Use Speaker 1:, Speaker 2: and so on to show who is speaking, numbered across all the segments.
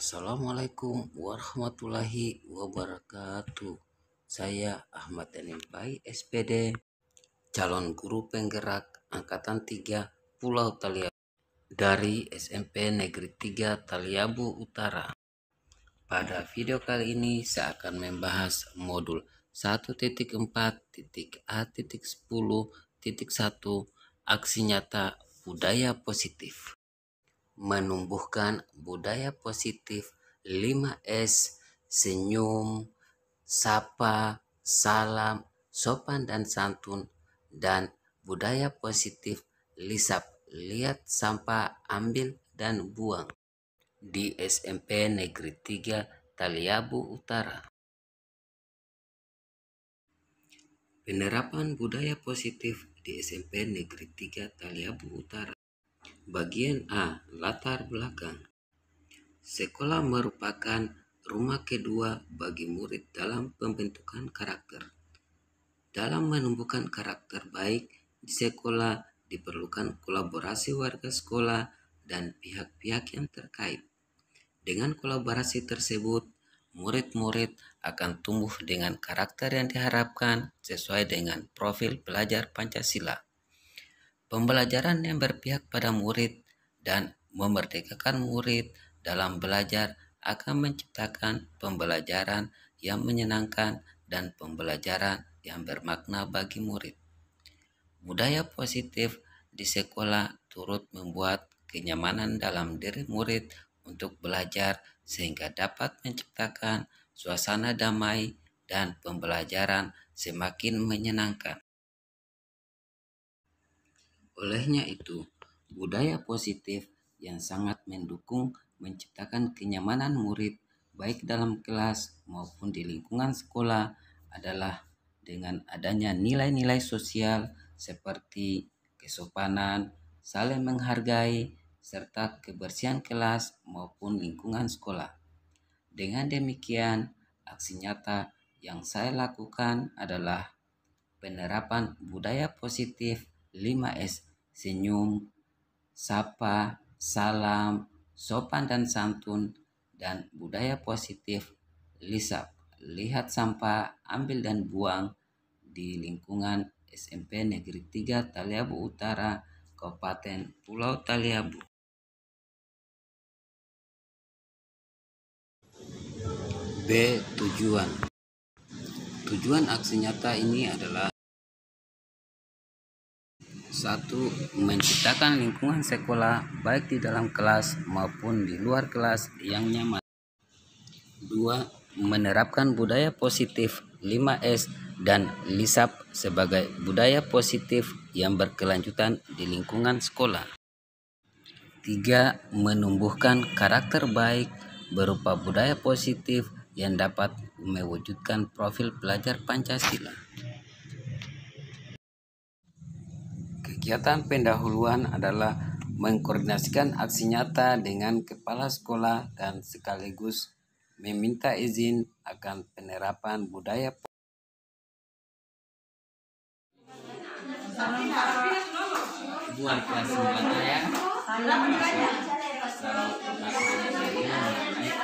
Speaker 1: Assalamualaikum warahmatullahi wabarakatuh. Saya Ahmad Tanimpai, SPD, calon guru penggerak Angkatan 3 Pulau Taliabu dari SMP Negeri 3 Taliabu Utara. Pada video kali ini saya akan membahas modul 1.4.A.10.1 Aksi Nyata Budaya Positif. Menumbuhkan budaya positif 5S, senyum, sapa, salam, sopan dan santun, dan budaya positif lisap, lihat sampah, ambil dan buang di SMP Negeri 3 Taliabu Utara. Penerapan budaya positif di SMP Negeri 3 Taliabu Utara. Bagian A. Latar belakang. Sekolah merupakan rumah kedua bagi murid dalam pembentukan karakter. Dalam menumbuhkan karakter baik di sekolah diperlukan kolaborasi warga sekolah dan pihak-pihak yang terkait. Dengan kolaborasi tersebut, murid-murid akan tumbuh dengan karakter yang diharapkan sesuai dengan profil belajar Pancasila. Pembelajaran yang berpihak pada murid dan memerdekakan murid dalam belajar akan menciptakan pembelajaran yang menyenangkan dan pembelajaran yang bermakna bagi murid. Budaya positif di sekolah turut membuat kenyamanan dalam diri murid untuk belajar sehingga dapat menciptakan suasana damai dan pembelajaran semakin menyenangkan. Olehnya itu, budaya positif yang sangat mendukung menciptakan kenyamanan murid baik dalam kelas maupun di lingkungan sekolah adalah dengan adanya nilai-nilai sosial seperti kesopanan, saling menghargai, serta kebersihan kelas maupun lingkungan sekolah. Dengan demikian, aksi nyata yang saya lakukan adalah penerapan budaya positif 5S, senyum, sapa, salam, sopan dan santun, dan budaya positif lisap, lihat sampah, ambil dan buang di lingkungan SMP Negeri 3 Taliabu Utara, Kabupaten Pulau Taliabu. B. Tujuan. Tujuan aksi nyata ini adalah 1. Menciptakan lingkungan sekolah baik di dalam kelas maupun di luar kelas yang nyaman. 2. Menerapkan budaya positif 5S dan lisap sebagai budaya positif yang berkelanjutan di lingkungan sekolah. 3. Menumbuhkan karakter baik berupa budaya positif yang dapat mewujudkan profil pelajar Pancasila. Kegiatan pendahuluan adalah mengkoordinasikan aksi nyata dengan kepala sekolah dan sekaligus meminta izin akan penerapan budaya. Buat kelas 9 ya.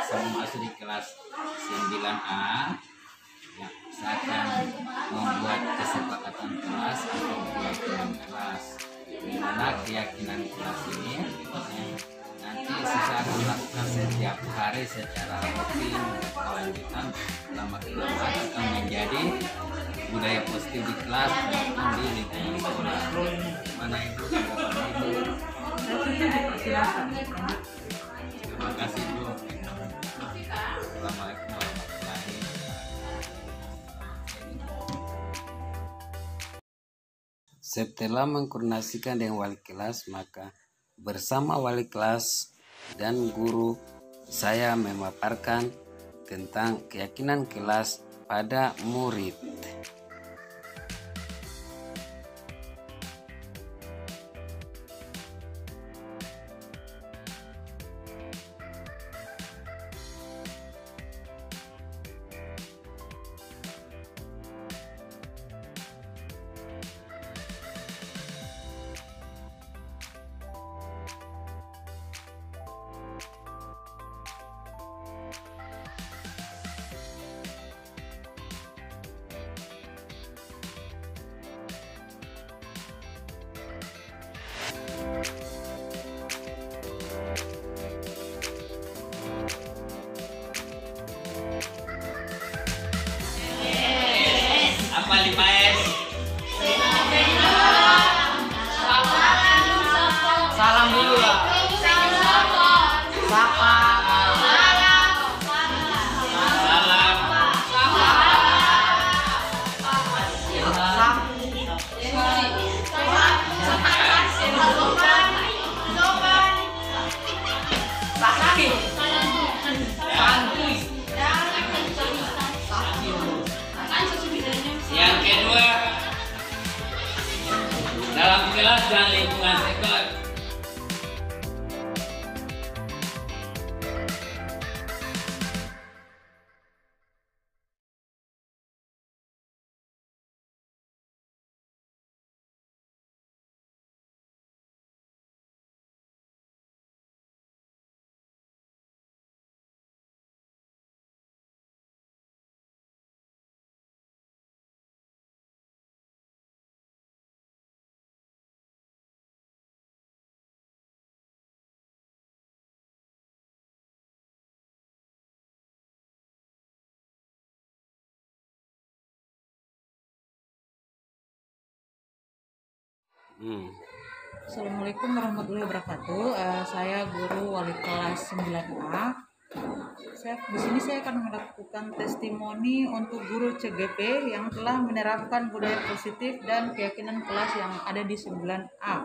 Speaker 1: Saya masuk di kelas 9A. Ya, saya akan membuat kesepakatan kelas atau kelas di mana keyakinan kelas ini nanti saya akan lakukan setiap hari secara rutin berkelanjutan selama kelas akan menjadi budaya positif di kelas maupun di lingkungan sekolah. Mana itu tanggapan Ibu? Terima kasih Bu. Assalamualaikum warahmatullahi wabarakatuh. Setelah mengkoordinasikan dengan wali kelas, maka bersama wali kelas dan guru saya memaparkan tentang keyakinan kelas pada murid. kelas dan lingkungan sekolah.
Speaker 2: Assalamualaikum warahmatullahi wabarakatuh. Saya guru wali kelas 9A. Di sini saya akan melakukan testimoni untuk guru CGP yang telah menerapkan budaya positif dan keyakinan kelas yang ada di 9A.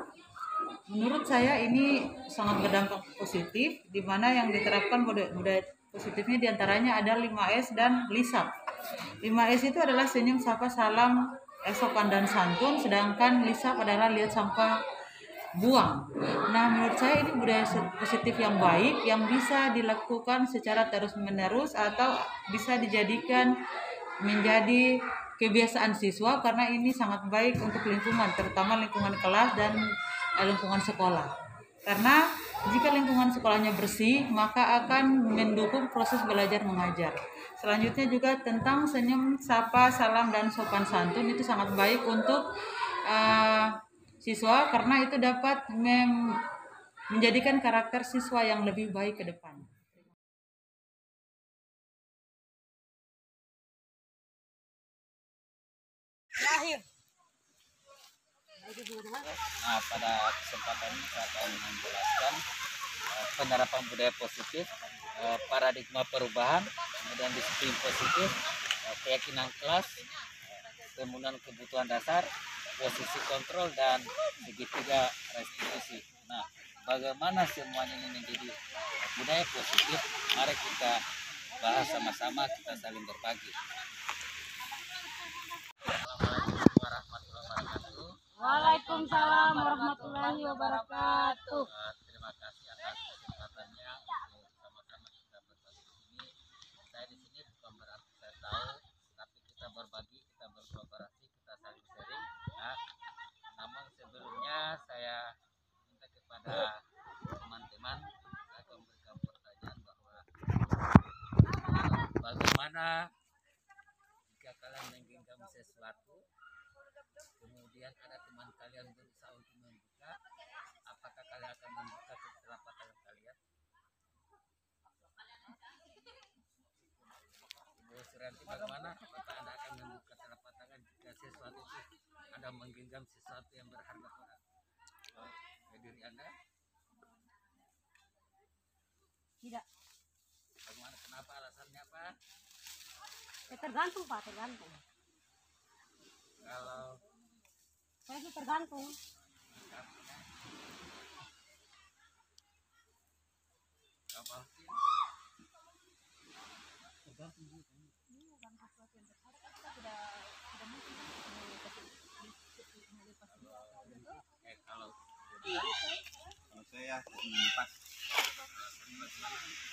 Speaker 2: Menurut saya ini sangat berdampak positif, di mana yang diterapkan budaya positifnya diantaranya ada 5S dan LISAP. 5S itu adalah senyum, sapa, salam, sopan dan santun, sedangkan LISAP adalah lihat sampah buang. Nah, menurut saya ini budaya positif yang baik yang bisa dilakukan secara terus-menerus atau bisa dijadikan menjadi kebiasaan siswa karena ini sangat baik untuk lingkungan, terutama lingkungan kelas dan lingkungan sekolah. Karena jika lingkungan sekolahnya bersih, maka akan mendukung proses belajar mengajar. Selanjutnya juga tentang senyum, sapa, salam, dan sopan santun itu sangat baik untuk siswa karena itu dapat menjadikan karakter siswa yang lebih baik ke depan.
Speaker 3: Nah, pada kesempatan ini saya akan menjelaskan penerapan budaya positif, paradigma perubahan, kemudian disiplin positif, keyakinan kelas, kemudian kebutuhan dasar, posisi kontrol, dan segitiga restitusi. Nah, bagaimana semuanya ini menjadi budaya positif? Mari kita bahas sama-sama, kita saling berbagi. Assalamualaikum warahmatullahi wabarakatuh.
Speaker 4: Waalaikumsalam warahmatullahi wabarakatuh.
Speaker 3: Terima kasih atas kesempatannya untuk sama-sama kita berbagi di sini. Saya di sini bukan berarti saya tahu, tapi kita berbagi, kita berkolaborasi, kita saling sharing. Ya. Namun sebelumnya saya minta kepada teman-teman, saya akan memberikan pertanyaan bahwa bagaimana jika kalian menggenggam sesuatu, kemudian ada teman kalian berusaha untuk membuka, apakah kalian akan membuka telapak tangan kalian? Ibu Suranti, bagaimana? Apakah Anda akan membuka telapak tangan jika sesuatu itu Anda menggenggam sesuatu yang berharga pada diri Anda?
Speaker 4: Tidak.
Speaker 3: Bagaimana? Kenapa? Alasannya apa?
Speaker 4: Ya, tergantung Pak, tergantung.
Speaker 3: Kalau
Speaker 4: Saya sih tergantung.
Speaker 3: apa?
Speaker 5: Kalau saya pas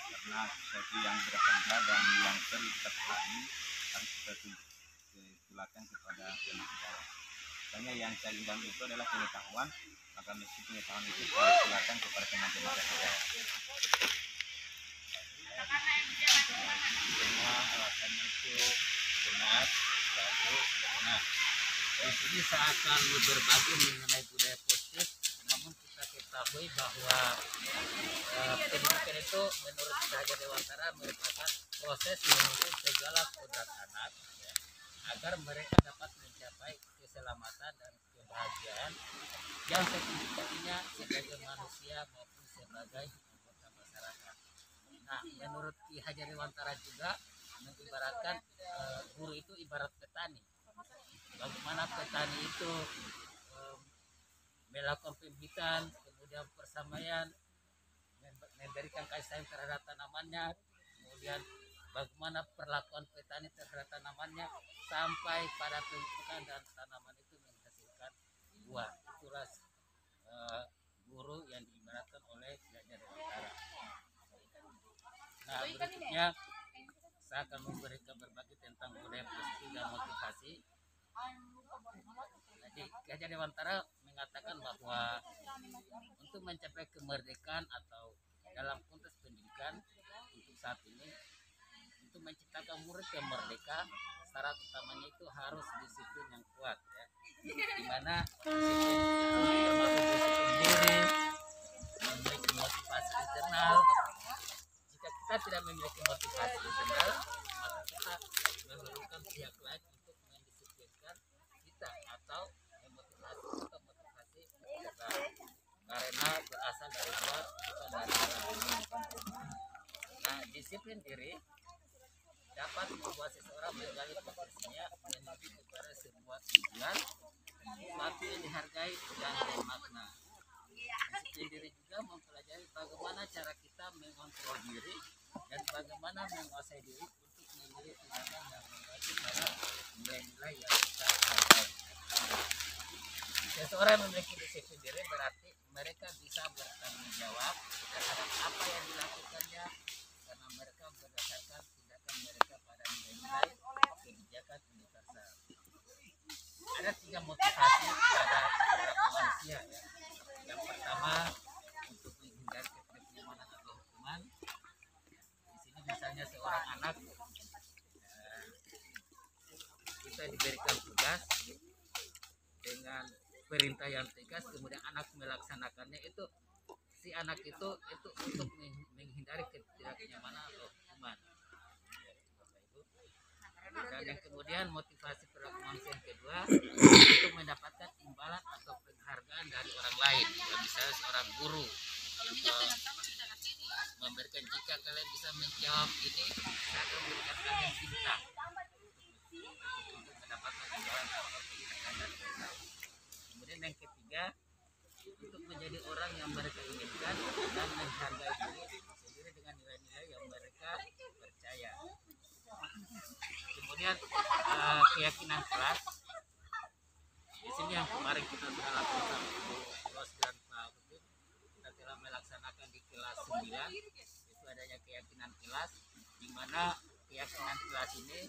Speaker 5: karena sesuatu yang berharga dan yang perlu kita pahami harus kita tularkan kepada anak bawah. Makanya yang saya genggam itu adalah pengetahuan, maka mesti pengetahuan itu harus tularkan kepada teman-teman saya.
Speaker 3: Semua alasannya itu benar, bagus. Nah, di sini saya akan berbagi mengenai budaya positif. Namun kita ketahui bahwa pendidikan itu menurut Raja Dewantara merupakan proses menuntut segala kodrat anak, ya, agar mereka dapat mencapai keselamatan dan kebahagiaan yang sejatinya sebagai manusia maupun sebagai anggota masyarakat. Nah, menurut Ki Hajar Dewantara juga mengibaratkan guru itu ibarat petani. Bagaimana petani itu melakukan pembibitan, kemudian persamaian, memberikan kasih sayang terhadap tanamannya, kemudian bagaimana perlakuan petani terhadap tanamannya sampai pada pemupukan dan tanaman itu menghasilkan buah. Itulah guru yang diibaratkan oleh Raja Dewantara. Nah, berikutnya saya akan memberikan berbagi tentang budaya positif dan motivasi. Jadi Gajah Dewantara mengatakan bahwa untuk mencapai kemerdekaan atau dalam konteks pendidikan untuk saat ini, untuk menciptakan murid yang merdeka, syarat utamanya itu harus disiplin yang kuat, ya. Di mana disiplin itu termasuk disiplin diri, memiliki motivasi internal. Jika kita tidak memiliki motivasi internal, maka kita memerlukan pihak lain untuk mendisiplinkan kita atau motivasi kita, karena berasal dari luar bukan dari dalam. Nah, disiplin diri dapat membuat seseorang menggali potensinya menuju kepada sebuah tujuan, sesuatu yang dihargai dan bermakna. Disiplin diri juga mempelajari bagaimana cara kita mengontrol diri dan bagaimana menguasai diri untuk memilih tindakan yang mengacu pada nilai-nilai yang kita hargai. Seseorang yang memiliki disiplin diri berarti mereka bisa bertanggung jawab terhadap apa yang dilakukannya, karena mereka berdasarkan tindakan mereka pada nilai-nilai kebijakan universal. Ada 3 motivasi pada beberapa manusia, ya. Yang pertama, untuk menghindari ketidaknyamanan atau hukuman. Di sini misalnya seorang anak, kita diberikan tugas dengan perintah yang tegas, kemudian anak melaksanakannya, itu si anak itu untuk menghindari ketidaknyamanan atau hukuman. Dan yang kemudian motivasi perilaku manusia yang kedua, untuk mendapatkan imbalan atau penghargaan dari orang lain, ya, misalnya seorang guru memberikan, jika kalian bisa menjawab ini, saya akan memberikan kalian bintang untuk mendapatkan imbalan atau penghargaan dari orang lain. Kemudian yang ketiga, untuk menjadi orang yang mereka inginkan dan menghargai diri sendiri dengan nilai-nilai yang mereka percaya. Kemudian keyakinan kelas. Di sini yang kemarin kita sudah lakukan kelas dan Pak Putih, kita telah melaksanakan di kelas 9, itu adanya keyakinan kelas, di mana keyakinan kelas ini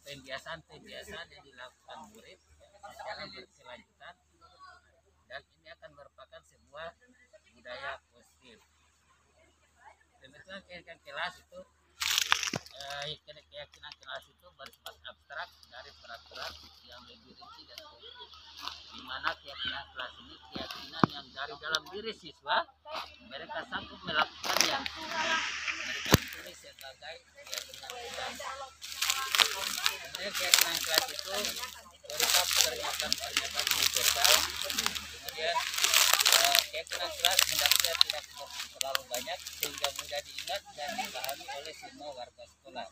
Speaker 3: pembiasaan-pembiasaan yang dilakukan murid secara berkelanjutan, dan ini akan merupakan sebuah budaya positif. Pembentukan keyakinan kelas itu keyakinan kelas itu bersifat abstrak dari peraturan yang lebih rinci dan konkret, di mana keyakinan kelas ini keyakinan yang dari dalam diri siswa mereka sanggup melakukannya, mereka tulis sebagai keyakinan kelas. Kemudian keyakinan kelas itu berupa pernyataan universal. Kemudian keyakinan kelas hendaknya tidak terlalu banyak sehingga mudah diingat dan dipahami oleh semua warga sekolah.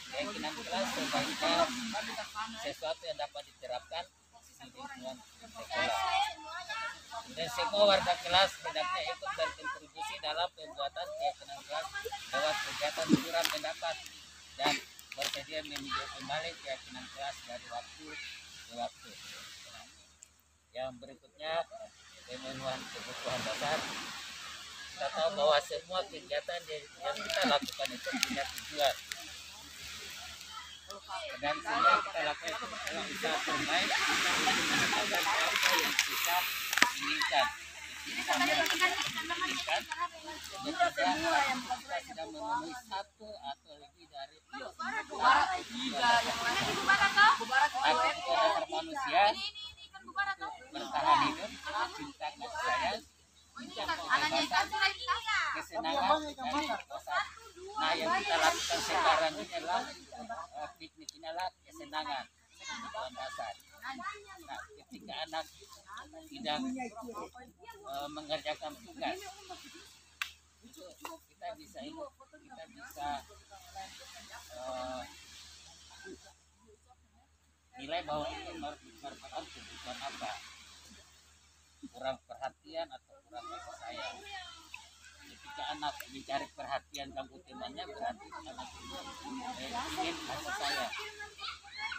Speaker 3: Keyakinan kelas sebaiknya sesuatu yang dapat diterapkan di lingkungan sekolah. Dan semua warga kelas hendaknya ikut berkontribusi dalam pembuatan keyakinan kelas lewat kegiatan surat pendapat dan bersedia meninjau kembali keyakinan kelas dari waktu ke waktu. Yang berikutnya, pemenuhan kebutuhan dasar. Kita tahu bahwa semua kegiatan yang kita lakukan itu punya tujuan. Dan semua kita lakukan itu adalah usaha terbaik kita untuk mendapatkan apa yang kita inginkan. Kita inginkan, jika kita sudah memenuhi satu atau lebih dari dasar manusia, bertahan hidup, cinta kasih sayang, kebebasan, kesenangan, dan kepuasan. Nah, yang kita lakukan sekarang ini adalah piknik, ini adalah kesenangan, kebutuhan dasar. Nah, ketika anak tidak mengerjakan tugas, itu kita bisa nilai bahwa itu merupakan kebutuhan apa, kurang perhatian atau kurang kasih sayang. Ketika anak mencari perhatian kamu temannya, berarti anak itu ingin kasih sayang.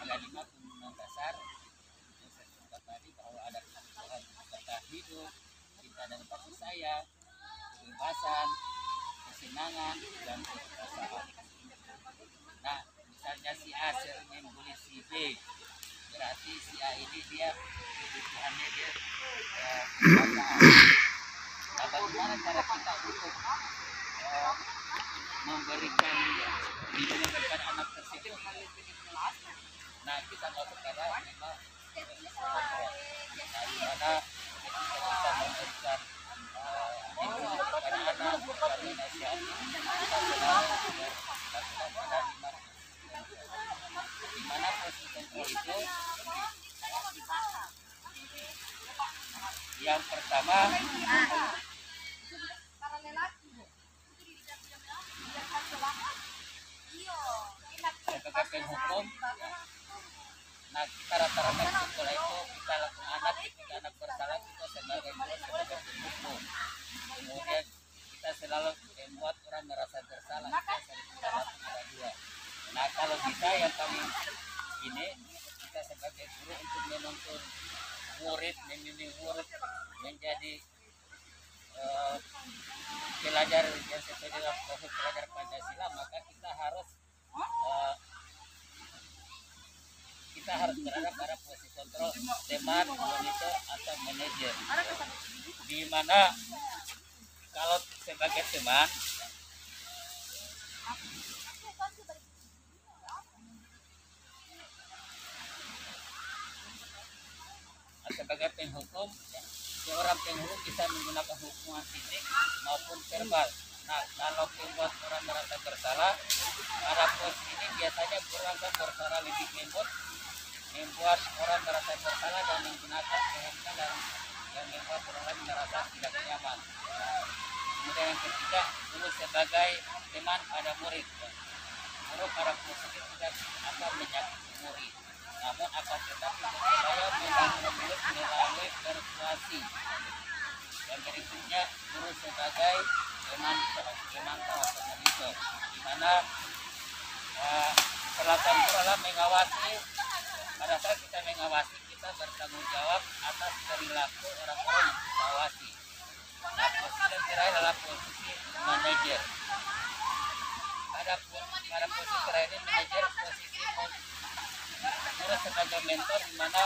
Speaker 3: Ada 5 pembunuhan dasar yang saya sebutkan tadi, bahwa ada kebutuhan hidup, cinta dan kasih sayang, kebebasan, kesenangan, dan kekuasaan. Nah, misalnya si A sering membuli si B, berarti si A ini dia kebutuhannya dia kekuasaan. Nah, bagaimana cara kita untuk memberikan bimbingan kepada anak tersebut? Nah, kita masuk pada 5 kontrol. Nah, di mana ketika kita memberikan bimbingan kepada anak, kita menasihati, kita selalu berlakukan pada 5 kontrol. Di mana posisi kontrol itu yang pertama sebagai penghukum. Nah, kita rata-rata di sekolah itu kita lakukan anak ketika anak bersalah kita sebagai penghukum. Kemudian kita selalu membuat orang merasa bersalah. Kita lakukan ada 2. Nah, kalau bisa yang paling ini kita sebagai guru untuk menuntun murid, membimbing murid menjadi pelajar yang sesuai dengan profil pelajar Pancasila, maka kita harus berada pada posisi kontrol teman, monitor atau manajer. Di mana kalau sebagai teman sebagai penghukum, seorang penghukum bisa menggunakan hukuman fisik maupun verbal. Nah, kalau membuat orang merasa bersalah, pada posisi ini biasanya orang bersalah lebih lembut, membuat orang merasa bersalah dan menggunakan kehadiran dan yang membuat orang lain merasa tidak nyaman. Kemudian yang ketiga, guru sebagai teman pada murid. Guru pada posisi tidak akan menyakiti murid, namun akan tetapi berupaya membangun murid melalui persuasi. Yang berikutnya, guru sebagai teman atau monitor, di mana perlakuan guru adalah mengawasi. Pada saat kita mengawasi, kita bertanggung jawab atas perilaku orang-orang yang kita awasi. Nah, posisi yang terakhir adalah posisi manajer. Pada posisi terakhir ini manajer posisi guru sebagai mentor, di mana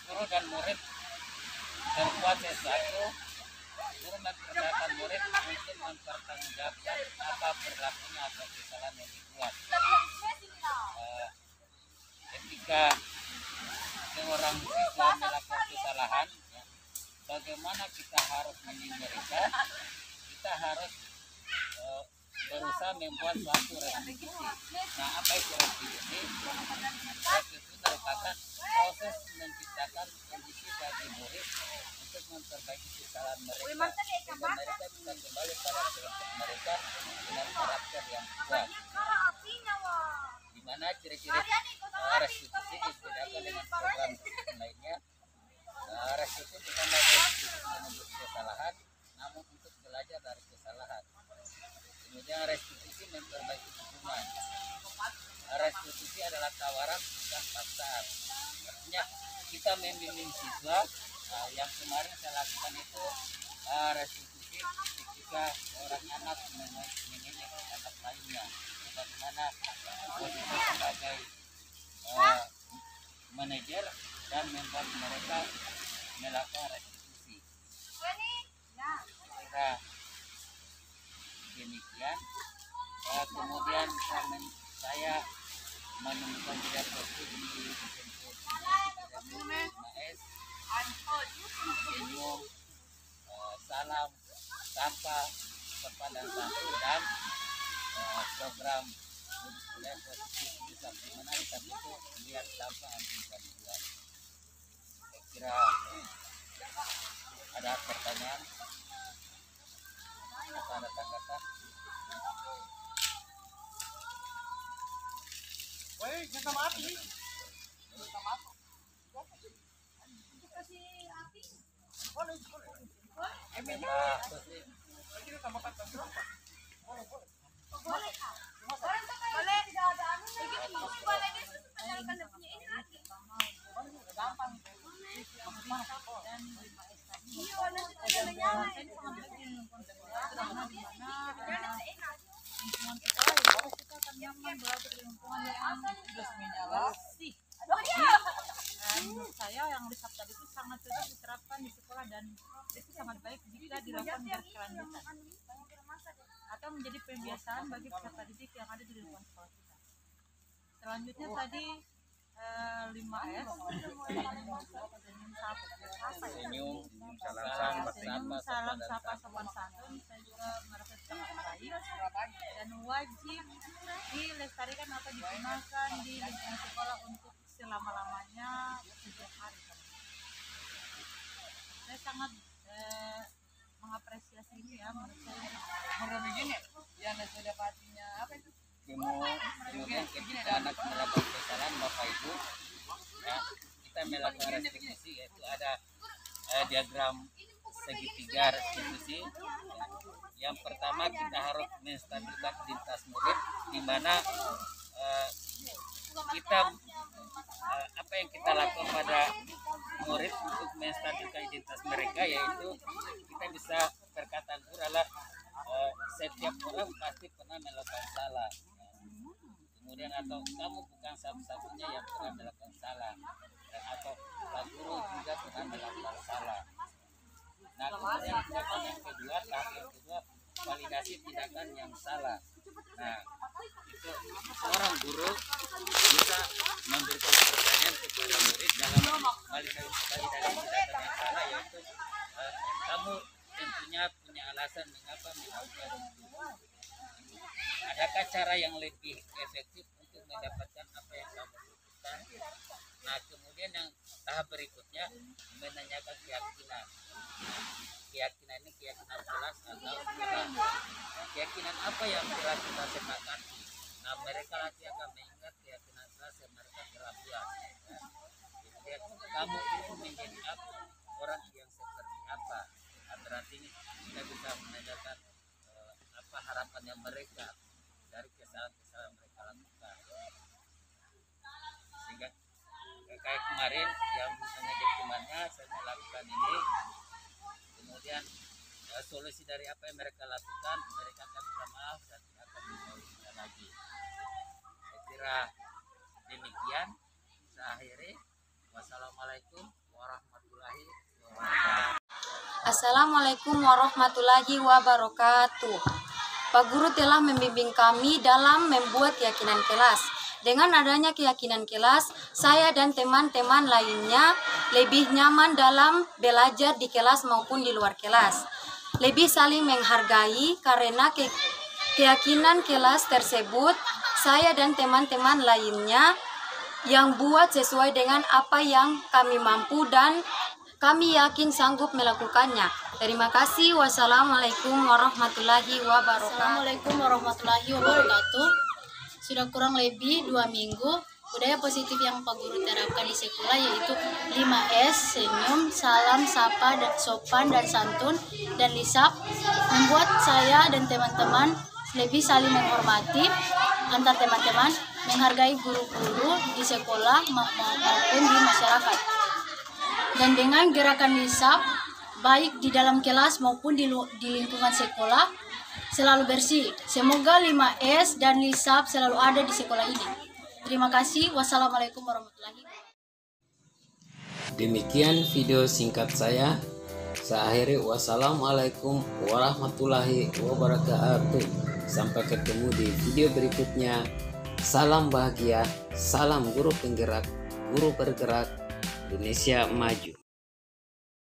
Speaker 3: guru dan murid berbuat sesuatu, guru mempercayakan murid untuk mempertanggungjawabkan apa perilakunya atau kesalahan yang dibuat. Ketika seorang siswa melakukan kesalahan, ya, bagaimana kita harus mendidik mereka? Kita harus berusaha membuat suatu restitusi. Nah, apa itu restitusi? Restitusi merupakan proses menciptakan kondisi bagi murid untuk memperbaiki kesalahan mereka, sehingga mereka bisa kembali pada kelompok mereka dengan karakter yang kuat. Di mana ciri-ciri restitusi dibedakan dengan program lainnya. Restitusi bukanlah restitusi menuntut kesalahan, namun untuk belajar dari kesalahan. Kemudian restitusi memperbaiki hubungan. Restitusi adalah tawaran bukan paksaan. Artinya kita membimbing siswa, yang kemarin saya lakukan itu restitusi ketika orang anak menginginkan anak lainnya. Bagaimana posisi sebagai manajer dan membuat mereka melakukan restitusi. Kira demikian. Kemudian saya menemukan tidak positif di Maes, senyum, salam, sampah, sepadan satu dan program kuliah positif di samping mana di samping itu lihat sampah anti dibuat. Saya kira ada pertanyaan atau ada tanggapan?
Speaker 5: Woi, jangan mati.
Speaker 2: Gampang. lingkungan sekolah ya kita akan nyaman belajar di lingkungan yang resminya bersih. Menurut saya yang lisap tadi itu sangat cocok diterapkan di sekolah dan itu sangat baik jika dilakukan berkelanjutan atau menjadi pembiasaan bagi peserta didik yang ada di lingkungan sekolah kita. Selanjutnya tadi 5S
Speaker 5: Senyum,
Speaker 2: salam sapa sopan santun saya juga merasa sangat baik dan wajib dilestarikan atau digunakan di lingkungan sekolah untuk selama-lamanya setiap hari. Saya sangat mengapresiasi ini ya, menurut saya.
Speaker 6: Yang sudah pastinya apa itu?
Speaker 3: Kemudian ketika anak melakukan kesalahan Bapak Ibu, ya, kita melakukan restitusi, yaitu ada diagram segitiga restitusi. Ya. Yang pertama kita harus menstabilkan identitas murid, di mana kita apa yang kita lakukan pada murid untuk menstabilkan identitas mereka, yaitu kita bisa perkataan guru adalah setiap orang pasti pernah melakukan salah. Kemudian atau kamu bukan satu-satunya yang pernah melakukan salah, dan atau Pak Guru juga pernah melakukan salah. Nah, kemudian yang kedua, tahap yang kedua, validasi tindakan yang salah. Nah, itu seorang guru bisa memberikan pertanyaan kepada murid dalam validasi tindakan yang salah, yaitu kamu tentunya punya alasan mengapa melakukan itu. Adakah cara yang lebih efektif untuk mendapatkan apa yang kamu butuhkan? Nah, kemudian yang tahap berikutnya menanyakan keyakinan. Keyakinan ini keyakinan kelas atau sekolah. Keyakinan apa yang telah kita sepakati? Nah, mereka nanti akan mengingat keyakinan kelas yang mereka telah buat. Kemudian kamu itu menjadi orang yang seperti apa? Berarti kita bisa menanyakan apa harapannya mereka dari kesalahan-kesalahan mereka lakukan. Sehingga kayak kemarin yang menjadi temannya saya melakukan ini, kemudian solusi dari apa yang mereka lakukan, mereka akan minta maaf dan tidak akan dilakukan lagi. Saya kira demikian. Saya akhiri. Wassalamualaikum warahmatullahi wabarakatuh.
Speaker 7: Assalamualaikum warahmatullahi wabarakatuh. Pak Guru telah membimbing kami dalam membuat keyakinan kelas. Dengan adanya keyakinan kelas, saya dan teman-teman lainnya lebih nyaman dalam belajar di kelas maupun di luar kelas. Lebih saling menghargai karena keyakinan kelas tersebut, saya dan teman-teman lainnya yang buat sesuai dengan apa yang kami mampu dan kami yakin sanggup melakukannya. Terima kasih. Wassalamualaikum warahmatullahi wabarakatuh.
Speaker 8: Assalamualaikum warahmatullahi wabarakatuh. Sudah kurang lebih 2 minggu, budaya positif yang Pak Guru terapkan di sekolah yaitu 5S, senyum, salam, sapa, sopan dan santun, dan lisap, membuat saya dan teman-teman lebih saling menghormati antar teman-teman, menghargai guru-guru di sekolah maupun di masyarakat. Dan dengan gerakan lisap, baik di dalam kelas maupun di lingkungan sekolah, selalu bersih. Semoga 5S dan lisap selalu ada di sekolah ini. Terima kasih. Wassalamualaikum warahmatullahi wabarakatuh.
Speaker 1: Demikian video singkat saya. Saya akhiri. Wassalamualaikum warahmatullahi wabarakatuh. Sampai ketemu di video berikutnya. Salam bahagia, salam guru penggerak, guru bergerak, Indonesia maju.